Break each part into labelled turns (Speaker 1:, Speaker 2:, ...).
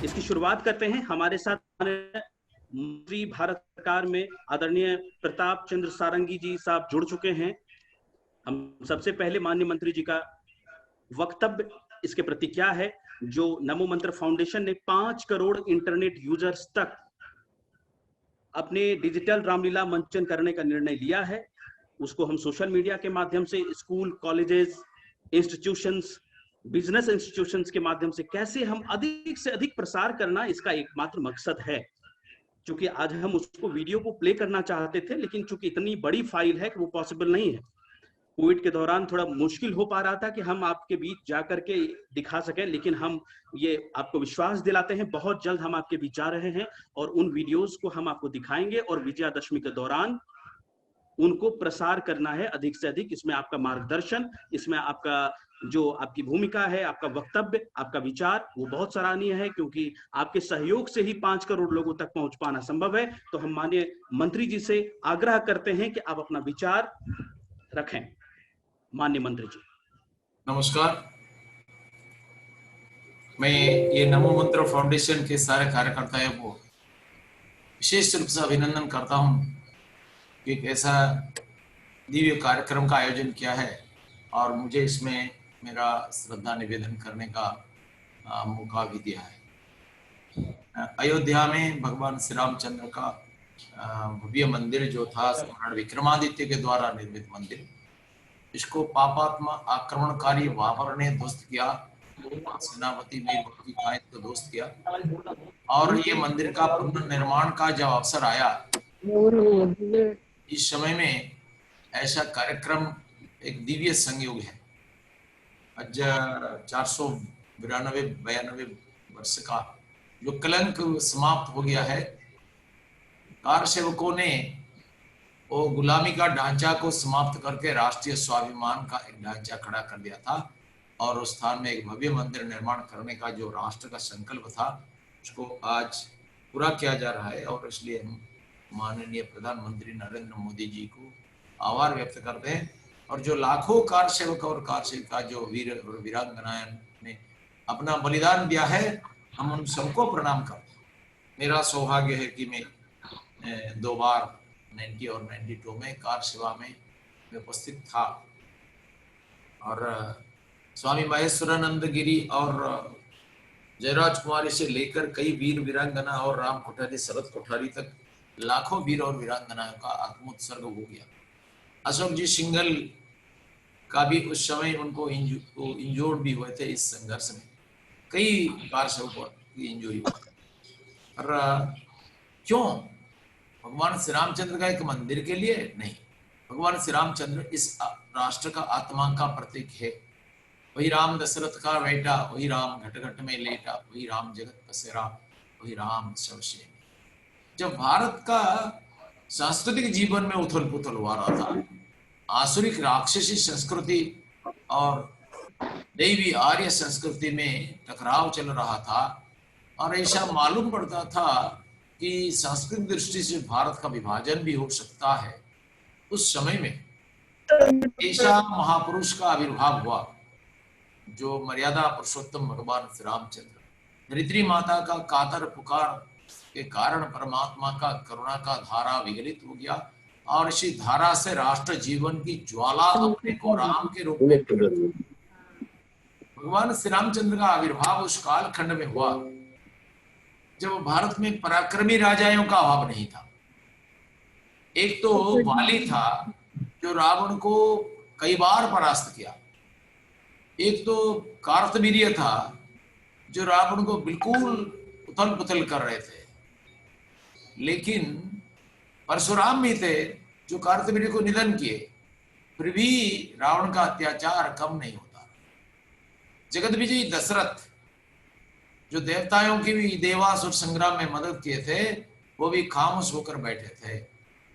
Speaker 1: इसकी शुरुआत करते हैं। हमारे साथ मंत्री भारत सरकार में आदरणीय प्रताप चंद्र सारंगी जी साहब जुड़ चुके हैं। हम सबसे पहले माननीय मंत्री जी का वक्तव्य इसके प्रति क्या है, जो नमो मंत्र फाउंडेशन ने 5 करोड़ इंटरनेट यूजर्स तक अपने डिजिटल रामलीला मंचन करने का निर्णय लिया है, उसको हम सोशल मीडिया के माध्यम से school, colleges, institutions, business institutions के माध्यम से कैसे हम अधिक से अधिक प्रसार करना, इसका एकमात्र मकसद है। चूंकि आज हम उसको वीडियो को प्ले करना चाहते थे, लेकिन चूंकि इतनी बड़ी फाइल है कि वो पॉसिबल नहीं है। कोविड के दौरान थोड़ा मुश्किल हो पा रहा था कि हम आपके बीच जाकर के दिखा सकें, लेकिन हम ये आपको विश्वास दिलाते हैं बहुत जल्द हम आपके बीच जा रहे हैं और उन वीडियोस को हम आपको दिखाएंगे और विजयादशमी के दौरान उनको प्रसार करना है अधिक से अधिक। इसमें आपका मार्गदर्शन, इसमें आपका जो आपकी भूमिका है, आपका वक्तव्य, आपका विचार, वो बहुत सराहनीय है, क्योंकि आपके सहयोग से ही 5 करोड़ लोगों तक पहुंच पाना संभव है। तो हम माननीय मंत्री जी से आग्रह करते हैं कि आप अपना विचार रखें। माननीय मंत्री जी।
Speaker 2: नमस्कार। मैं ये नमो मंत्र फाउंडेशन के सारे कार्यकर्ताओं को विशेष रूप से अभिनंदन करता हूं कि एक ऐसा दिव्य कार्यक्रम का आयोजन किया है और मुझे इसमें मेरा श्रद्धा निवेदन करने का मौका भी दिया है। अयोध्या में भगवान श्री रामचंद्र का भव्य मंदिर जो था, सम्राट विक्रमादित्य के द्वारा निर्मित मंदिर, इसको पापात्मा आक्रमणकारी बाबर ने ध्वस्त किया, सेनापति मीरबख्शी खान को ध्वस्त किया और ये मंदिर का पुनर्निर्माण का जब अवसर आया, इस समय में ऐसा कार्यक्रम एक दिव्य संयोग है। आज 492 वर्ष का जो कलंक समाप्त हो गया है। कार सेवकों ने वो गुलामी का ढांचा को समाप्त करके राष्ट्रीय स्वाभिमान का एक ढांचा खड़ा कर दिया था और उस स्थान में एक भव्य मंदिर निर्माण करने का जो राष्ट्र का संकल्प था, उसको आज पूरा किया जा रहा है। और इसलिए हम माननीय प्रधानमंत्री नरेंद्र मोदी जी को आभार व्यक्त करते हैं और जो लाखों कार सेवक और कार सेविका जो वीर और वीरांगनाएं ने अपना बलिदान दिया है, हम उन सबको प्रणाम करते हैं। मेरा सौभाग्य है कि मैं 2 बार 90 और 92 में कार सेवा में उपस्थित था और स्वामी महेश्वरानंद गिरी और जयराज कुमारी से लेकर कई वीर वीरांगना और राम कोठारी, शरद कोठारी तक लाखों वीर और वीरांगनाओं का आत्मोत्सर्ग हो गया। अशोक जी सिंघल का भी उस समय उनको इंजोर्ड भी हुए थे इस संघर्ष में, कई कार सेवकों की इंजरी हुआ। और क्यों? भगवान श्री रामचंद्र का एक मंदिर के लिए नहीं, भगवान श्री रामचंद्र इस राष्ट्र का आत्मा का प्रतीक है। वही राम दशरथ का बेटा, वही राम घट घट में लेटा, वही राम जगत बसेरा, वही राम सबसे। जब भारत का सांस्कृतिक जीवन में उथल पुथल हुआ रहा था, आसुरिक राक्षसी संस्कृति और दैवी आर्य संस्कृति में टकराव चल रहा था और ऐसा मालूम पड़ता था कि सांस्कृतिक दृष्टि से भारत का विभाजन भी हो सकता है। उस समय में ऐसा महापुरुष का आविर्भाव हुआ जो मर्यादा पुरुषोत्तम भगवान श्री रामचंद्र। धरित्री माता का कातर पुकार के कारण परमात्मा का करुणा का धारा विगलित हो गया और इसी धारा से राष्ट्र जीवन की ज्वाला अपने को राम के रूप में भगवान श्री रामचंद्र का आविर्भाव उस कालखंड में हुआ जब भारत में पराक्रमी राजाओं का अभाव नहीं था। एक तो वाली था जो रावण को कई बार परास्त किया, एक तो कार्तवीर्य था जो रावण को बिल्कुल उथल पुथल कर रहे थे, लेकिन परशुराम भी थे जो कार्तवीर्य को निधन किए, फिर भी रावण का अत्याचार कम नहीं होता। जगत विजयी दशरथ जो देवताओं की भी देवासुर संग्राम में मदद किए थे, वो भी खामोश होकर बैठे थे।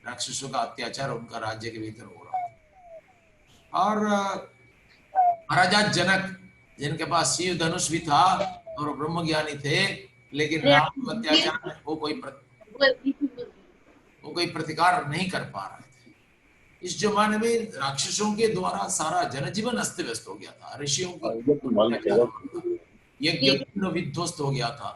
Speaker 2: राक्षसों का अत्याचार उनका राज्य के भीतर हो रहा था। और महाराजा जनक जिनके पास शिव धनुष भी था और ब्रह्म ज्ञानी थे, लेकिन रावण का अत्याचार में वो कोई प्रतिकार नहीं कर पा रहे थे। इस जमाने में राक्षसों के द्वारा सारा जनजीवन अस्त व्यस्त हो गया था, ऋषियों की यज्ञ विध्वस्त हो गया था।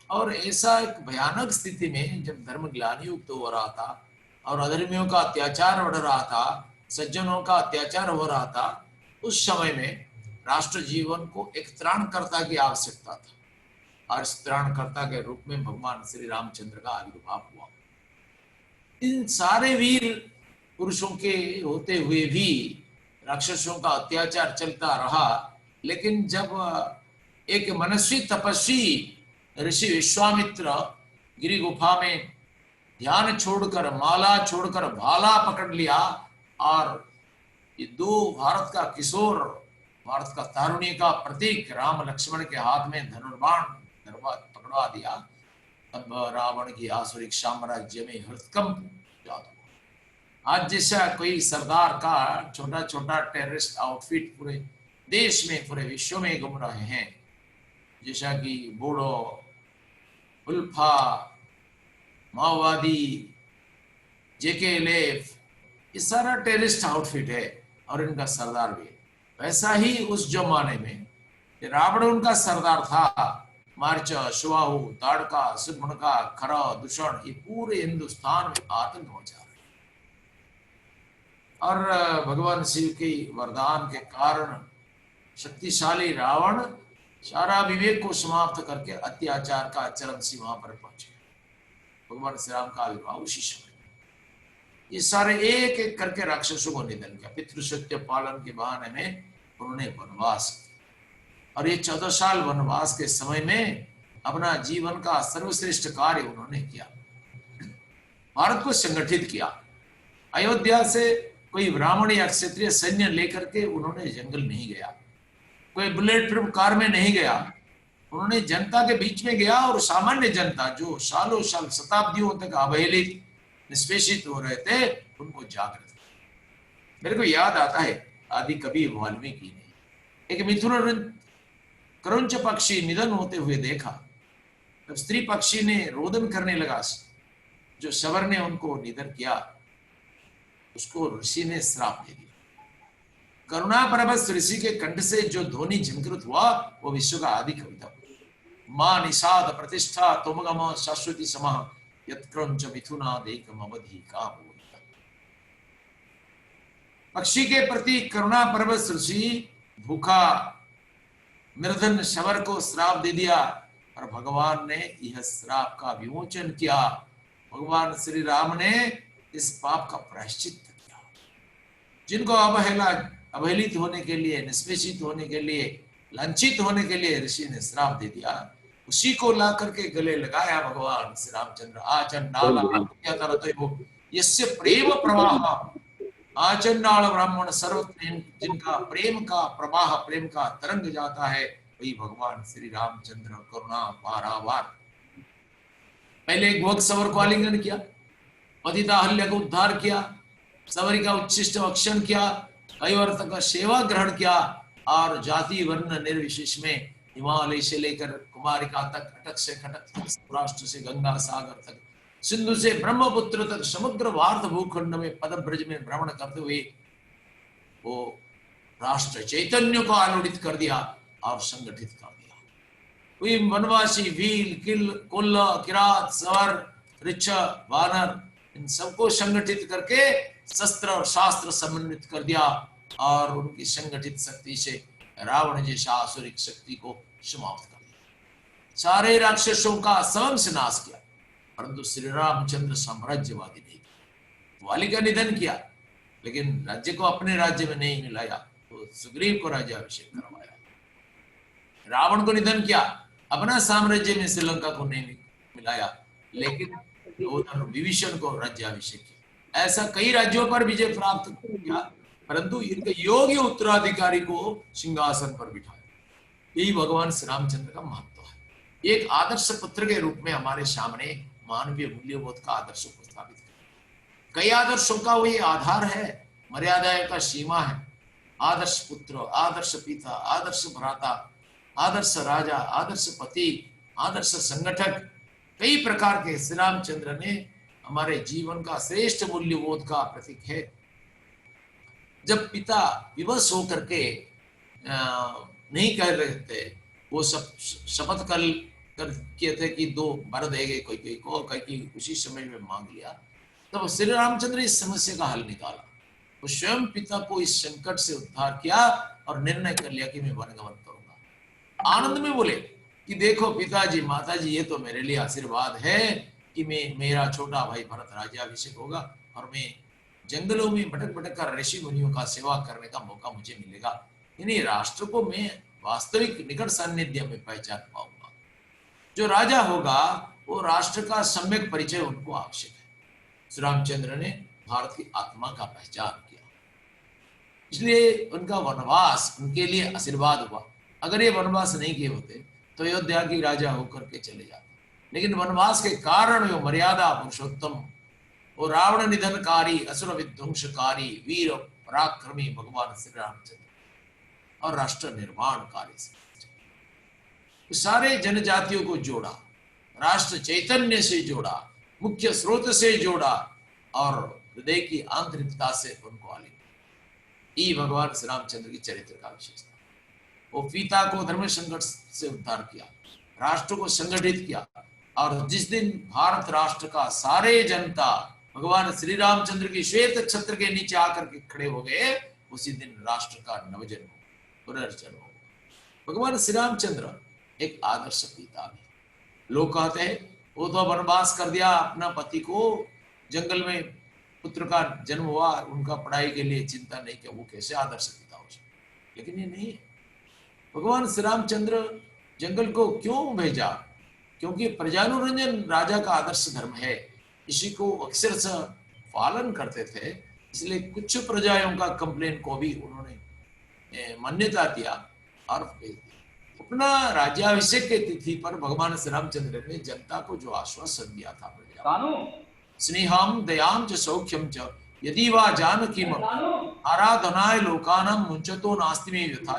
Speaker 2: और ऐसा एक भयानक स्थिति में जब धर्म ग्लानि युक्त हो रहा था और अधर्मियों का अत्याचार बढ़ रहा था, सज्जनों का अत्याचार हो रहा था, उस समय में राष्ट्र जीवन को एक त्राणकर्ता की आवश्यकता था और इस त्राणकर्ता के रूप में भगवान श्री रामचंद्र का आविर्भाव हुआ। इन सारे वीर पुरुषों के होते हुए भी राक्षसों का अत्याचार चलता रहा, लेकिन जब एक मनस्वी तपस्वी ऋषि विश्वामित्र गिरी गुफा में ध्यान छोड़कर, माला छोड़कर भाला पकड़ लिया और ये दो भारत का किशोर, भारत का तारुण्य का प्रतीक राम लक्ष्मण के हाथ में धनुर्बाण पकड़वा दिया, तब रावण की आसुरिक साम्राज्य में हृदकंप जाता। आज जैसा कोई सरदार का छोटा छोटा टेररिस्ट आउटफिट पूरे देश में, पूरे विश्व में घूम रहे हैं, जैसा कि बोडो, उल्फा, माओवादी, JK-LF, ये सारा टेररिस्ट आउटफिट है और इनका सरदार भी है। वैसा ही उस जमाने में रावण उनका सरदार था। मार्च, शुवाहु, ताड़का, सुर्पणखा, खरा, दूषण, ये पूरे हिंदुस्तान में आतंक मचा रहे और भगवान शिव के वरदान के कारण शक्तिशाली रावण सारा विवेक को समाप्त करके अत्याचार का चरम सीमा पर पहुंचे। भगवान श्री राम का आविर्भाव उसी समय। ये सारे एक एक करके राक्षसों को निधन किया। पितृसत्य पालन के बहाने में उन्होंने वनवास किया और ये 14 साल वनवास के समय में अपना जीवन का सर्वश्रेष्ठ कार्य उन्होंने किया, भारत को संगठित किया। अयोध्या से कोई ब्राह्मण या क्षत्रिय सैन्य लेकर के उन्होंने जंगल नहीं गया, कोई बुलेट प्रूफ कार में नहीं गया, उन्होंने जनता के बीच में गया और सामान्य जनता जो सालों साल शताब्दियों तक अवहेलित निष्पेषित हो रहे थे, उनको जागृत किया। मेरे को याद आता है आदि कवि वाल्मीकि ने एक मिथुन क्रौंच पक्षी निधन होते हुए देखा, तब स्त्री पक्षी ने रोदन करने लगा। जो शवर ने उनको निधन किया उसको ऋषि ने श्राप दे दिया। करुणा परबस ऋषि के कंठ से जो ध्वनि झंकृत हुआ वो विश्व का आदि कविता। मां निषाद प्रतिष्ठा तुमगम शाश्वती समः यत्क्रंच मिथुनादेकम अवधि का। पक्षी के प्रति करुणा परबस ऋषि भूखा निर्धन शवर को श्राप दे दिया और भगवान ने यह श्राप का विमोचन किया। भगवान श्री राम ने इस पाप का प्रायश्चित किया। जिनको अवहेलित होने के लिए, निष्पेषित होने के लिए, लांछित होने के लिए ऋषि ने श्राप दे दिया, उसी को ला करके गले लगाया भगवान श्री रामचंद्र। आचंडाल यस्य प्रेम प्रवाह, आचंडाल ब्राह्मण सर्वत्र जिनका प्रेम का प्रवाह, प्रेम का तरंग जाता है, वही भगवान श्री रामचंद्र करुणा पारावार। पहले ग्वक सवर को आलिंगन किया, पतिता अहल्या को उद्धार किया, सवरी का उच्छिष्ट भक्षण किया, कई वर्ष का सेवा ग्रहण किया और जाति वर्ण निर्विशेष में हिमालय से लेकर कुमारिका तक, कटक से कटक, सौराष्ट्र से गंगा सागर तक, सिंधु से ब्रह्मपुत्र तक समुद्र भारत भूखंड में पदब्रज में भ्रमण करते हुए वो राष्ट्र चैतन्य को आलोड़ित कर दिया और संगठित कर दिया। कोई वनवासी, भील, किल, कुल्ल, किरात, सवर, ऋक्ष, वानर, इन सबको संगठित करके शस्त्र और शास्त्र समन्वित कर दिया और उनकी संगठित शक्ति से रावण जैसा आसुरिक शक्ति को समाप्त कर दिया। सारे राक्षसों का सर्वंश नाश किया, परंतु श्री रामचंद्र साम्राज्यवादी नहीं। वाली का निधन किया लेकिन राज्य को अपने राज्य में नहीं मिलाया, तो सुग्रीव को राज्याभिषेक करवाया। रावण को निधन किया, अपना साम्राज्य में श्रीलंका को नहीं मिलाया, लेकिन विभीषण को राज्याभिषेक किया। ऐसा कई राज्यों पर विजय प्राप्त किया, परंतु इनके योग्य उत्तराधिकारी को सिंहासन पर बिठाया। यही भगवान श्री रामचंद्र का महत्व है। एक आदर्श पुत्र के रूप में हमारे सामने मानवीय मूल्यबोध का आदर्श को स्थापित किया। कई आदर्शों का वही आधार है, मर्यादा का सीमा है। आदर्श पुत्र, आदर्श पिता, आदर्श भ्राता, आदर्श राजा, आदर्श पति, आदर्श संगठक, कई प्रकार के श्री रामचंद्र ने हमारे जीवन का श्रेष्ठ मूल्यबोध का प्रतीक है। जब पिता विवश होकर के नहीं कह रहे थे, वो सब शपथ कर कर किए थे कि 2 वर दे गए कोई कोई को, कई उसी समय में मांग लिया। तब श्री रामचंद्र इस समस्या का हल निकाला। वो स्वयं पिता को इस संकट से उद्धार किया और निर्णय कर लिया कि मैं वनगमन करूंगा। आनंद में बोले कि देखो पिताजी माताजी, ये तो मेरे लिए आशीर्वाद है कि मेरा छोटा भाई भरत राज्याभिषेक होगा और मैं जंगलों में भटक भटक कर ऋषि मुनियों का सेवा करने का मौका मुझे मिलेगा। यानी राष्ट्र को मैं वास्तविक निकट सान्निध्य में पहचान पाऊंगा। जो राजा होगा वो राष्ट्र का सम्यक परिचय उनको आवश्यक है। श्री रामचंद्र ने भारत की आत्मा का पहचान किया, इसलिए उनका वनवास उनके लिए आशीर्वाद हुआ। अगर ये वनवास नहीं किए होते तो अयोध्या की राजा होकर के चले जाते, लेकिन वनवास के कारण वो मर्यादा पुरुषोत्तम, वो रावण निधनकारी, असुर विध्वंसकारी, वीर पराक्रमी भगवान श्री रामचंद्र और राष्ट्र निर्माणकारी सारे जनजातियों को जोड़ा, राष्ट्र चैतन्य से जोड़ा, मुख्य स्रोत से जोड़ा और हृदय की आंतरिकता से उनको आलिंगन। ये भगवान श्री रामचंद्र की चरित्र का विशेषता। वो पिता को धर्म संकट से उद्धार किया, राष्ट्र को संगठित किया, और जिस दिन भारत राष्ट्र का सारे जनता भगवान श्री रामचंद्र की श्वेत छत्र के नीचे आकर के खड़े हो गए, उसी दिन राष्ट्र का नवजन्म पुनर्जन्म हो। भगवान श्री रामचंद्र एक आदर्श पिता भी। लोग कहते हैं वो तो वनवास कर दिया, अपना पति को जंगल में पुत्र का जन्म हुआ, उनका पढ़ाई के लिए चिंता नहीं किया, वो कैसे आदर्श पिता हो सकते? लेकिन ये नहीं है। भगवान श्री रामचंद्र जंगल को क्यों भेजा? क्योंकि प्रजानुरंजन राजा का आदर्श धर्म है, इसी को अक्षरशः पालन करते थे। इसलिए कुछ प्रजाओं का कंप्लेन को भी उन्होंने मान्यता दिया और अपना राज्याभिषेक के तिथि पर भगवान श्री रामचंद्र ने जनता को जो आश्वासन दिया था, स्नेहम दयाम च सौख्यम च यदि वा जानकी आराधनाय लोकानां मुंचतो नास्ति में व्यथा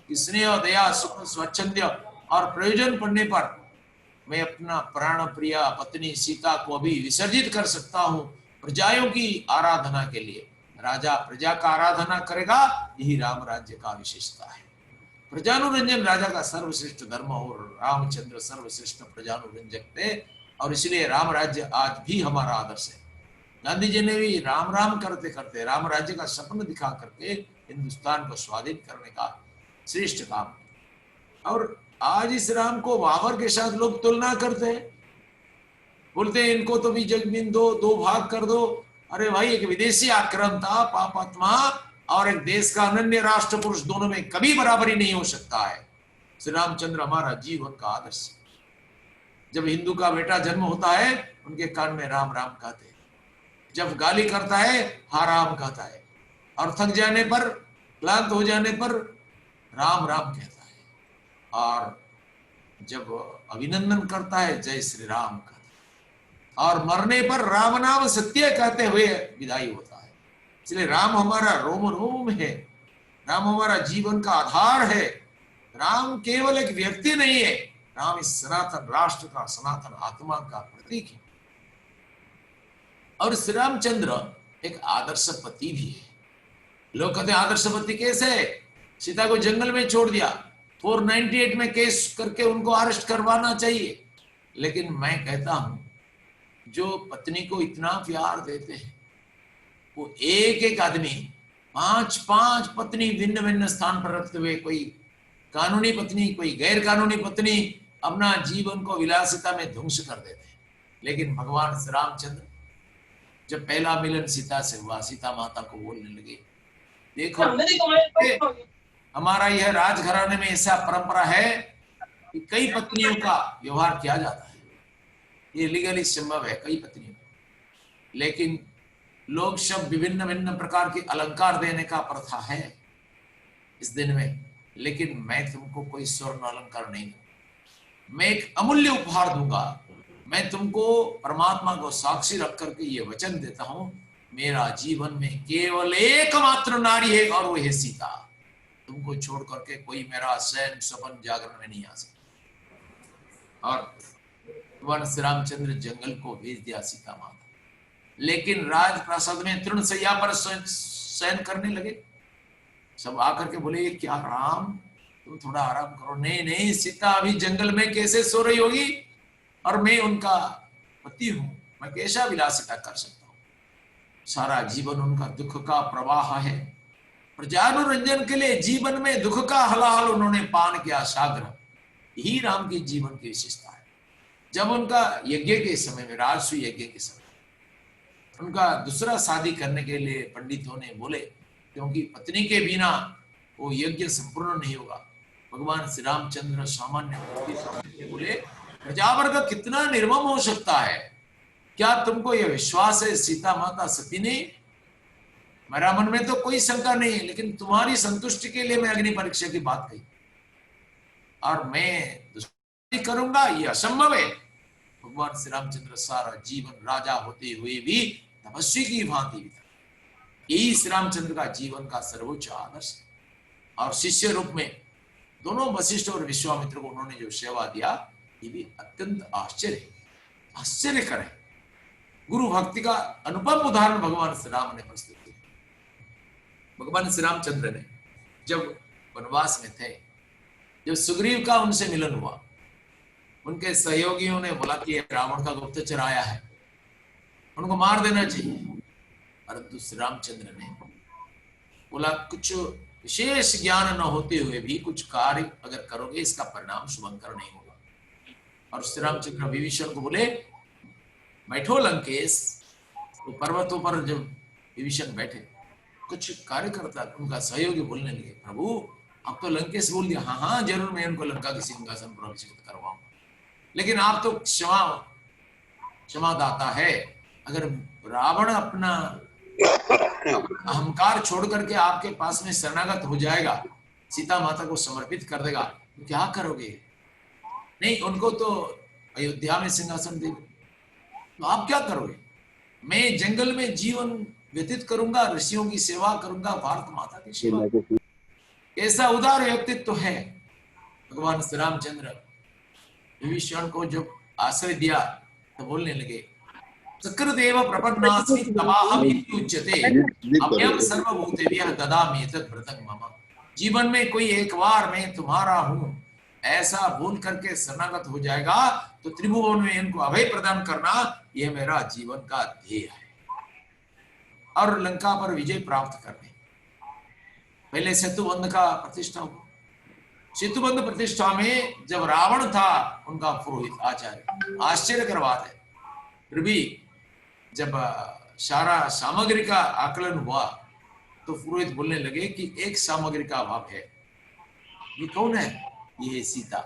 Speaker 2: कि स्नेह दया सुख स्वच्छंद और प्रयोजन पड़ने पर मैं अपना प्राण प्रिया पत्नी सीता को भी विसर्जित कर सकता हूँ प्रजाओं की आराधना के लिए। राजा प्रजा का आराधना करेगा, यही राम राज्य का विशेषता है। प्रजानुरंजन राजा का सर्वश्रेष्ठ धर्म और रामचंद्र सर्वश्रेष्ठ प्रजानुरंजक थे, और इसलिए राम राज्य आज भी हमारा आदर्श है। गांधी जी ने भी राम राम करते करते राम राज्य का सपना दिखा करके हिंदुस्तान को स्वाधीन करने का श्रेष्ठ काम किया। और आज इस राम को बाबर के साथ लोग तुलना करते हैं, बोलते हैं इनको तो भी जमीन दो, 2 भाग कर दो। अरे भाई, एक विदेशी आक्रांता पापात्मा और एक देश का अनन्य राष्ट्र पुरुष, दोनों में कभी बराबरी नहीं हो सकता है। श्री रामचंद्र हमारा जीवन का आदर्श। जब हिंदू का बेटा जन्म होता है, उनके कान में राम राम कहते हैं। जब गाली करता है, हा राम कहता है, और थक जाने पर, क्लांत हो जाने पर राम राम कहता है, और जब अभिनंदन करता है, जय श्री राम कहता है, और मरने पर राम नाम सत्य कहते हुए विदाई होता है। इसलिए राम हमारा रोम रोम है, राम हमारा जीवन का आधार है। राम केवल एक व्यक्ति नहीं है, राम इस सनातन राष्ट्र का, सनातन आत्मा का प्रतीक है। और श्री रामचंद्र एक आदर्श पति भी है। लोग कहते हैं आदर्श पति कैसे? सीता को जंगल में छोड़ दिया, 498 में केस करके उनको अरेस्ट करवाना चाहिए। लेकिन मैं कहता हूं, जो पत्नी को इतना प्यार देते हैं, वो एक एक आदमी 5-5 पत्नी भिन्न भिन्न स्थान पर रखते हुए, कोई कानूनी पत्नी, कोई गैर कानूनी पत्नी, अपना जीवन को विलासिता में ध्वंस कर देते हैं। लेकिन भगवान श्री रामचंद्र जब पहला मिलन सीता से हुआ, सीता माता को बोलने लगे, देखो हमारा यह राजघराने में ऐसा परंपरा है कि कई पत्नियों का व्यवहार किया जाता है, ये लीगली संभव है, कई पत्नियों, लेकिन लोग सब विभिन्न भिन्न प्रकार के अलंकार देने का प्रथा है इस दिन में। लेकिन मैं तुमको कोई स्वर्ण अलंकार नहीं दूंगा, मैं एक अमूल्य उपहार दूंगा। मैं तुमको परमात्मा को साक्षी रख करके ये वचन देता हूं, मेरा जीवन में केवल एकमात्र नारी है और वो है सीता। तुमको छोड़ करके कोई मेरा शयन सपन जागरण में नहीं आ सकता। और भगवान श्री रामचंद्र जंगल को भेज दिया सीता माता, लेकिन राजप्रासाद में तृणशैया पर शयन करने लगे। सब आकर के बोले, ये क्या राम, तुम थोड़ा आराम करो। नहीं नहीं, सीता अभी जंगल में कैसे सो रही होगी, और मैं उनका पति हूं, मैं कैसा विलासिता कर सकता हूं। सारा जीवन उनका दुख का प्रवाह है। प्रजानुरंजन के लिए जीवन में दुख का हलाहल उन्होंने पान किया, सागर। यही राम के जीवन की विशेषता है। जब उनका यज्ञ के समय में, राजसू यज्ञ के समय, उनका दूसरा शादी करने के लिए पंडितों ने बोले, क्योंकि पत्नी के बिना वो यज्ञ संपूर्ण नहीं होगा। भगवान श्री रामचंद्र सामान्य बोले, प्रजावर्ग कितना निर्मम हो सकता है, क्या तुमको यह विश्वास है सीता माता सती नहीं? मेरा मन में तो कोई शंका नहीं है, लेकिन तुम्हारी संतुष्टि के लिए मैं अग्नि परीक्षा की बात कही, और मैं दुष्टि करूंगा, यह असंभव है। भगवान श्री रामचंद्र सारा जीवन राजा होते हुए भी तपस्वी की भांति बिता। यही श्री रामचंद्र का जीवन का सर्वोच्च आदर्श है। और शिष्य रूप में दोनों वशिष्ठ और विश्वामित्र को उन्होंने जो सेवा दिया, ये भी अत्यंत आश्चर्यकर है। गुरु भक्ति का अनुपम उदाहरण भगवान श्री राम ने प्रस्तुत किया। भगवान श्री रामचंद्र ने जब वनवास में थे, जब सुग्रीव का उनसे मिलन हुआ, उनके सहयोगियों ने बोला कि रावण का गुप्तचर आया है, उनको मार देना चाहिए। परंतु श्री रामचंद्र ने बोला, कुछ विशेष ज्ञान न होते हुए भी कुछ कार्य अगर करोगे, इसका परिणाम शुभंकर नहीं होगा। और श्री रामचंद्र विभीषण को बोले, बैठो लंकेश। तो पर्वतों पर जब विभीषण बैठे, कुछ कार्यकर्ता उनका सहयोगी बोलने लगे, प्रभु आप तो लंकेश बोल दिया, हाँ हाँ जरूर मैं उनको लंका के सिंहासन पर अभिषेक करवाऊंगा, लेकिन आप तो क्षमादाता है। अगर रावण अपना अहंकार छोड़ करके आपके पास में शरणागत हो जाएगा, सीता माता को समर्पित कर देगा, तो क्या करोगे? नहीं, उनको तो अयोध्या में सिंहासन दे, तो आप क्या करोगे? मैं जंगल में जीवन व्यतीत करूंगा, ऋषियों की सेवा करूंगा, भारत माता की सेवा। ऐसा उदार व्यक्तित्व है। भगवान श्री रामचंद्र विभीषण को जब आश्रय दिया तो बोलने लगे, सकृदेव प्रपन्नास्मि तवाहम इति उच्यते अभयम सर्वभूतेभ्यः ददामि एतत् व्रतं मम। जीवन में कोई एक बार मैं तुम्हारा हूं ऐसा बोल करके शरणागत हो जाएगा, तो त्रिभुवन में इनको अभय प्रदान करना, यह मेरा जीवन का ध्येय है। और लंका पर विजय प्राप्त करने पहले सेतुबंध का प्रतिष्ठा हुआ। सेतुबंध प्रतिष्ठा में जब रावण था उनका पुरोहित आचार्य, आश्चर्यकर बात है, फिर भी जब सारा सामग्री का आकलन हुआ तो पुरोहित बोलने लगे कि एक सामग्री का अभाव है। ये कौन है? ये है सीता।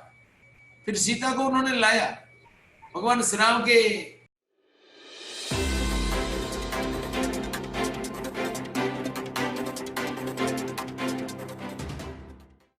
Speaker 2: फिर सीता को उन्होंने लाया। भगवान श्री राम के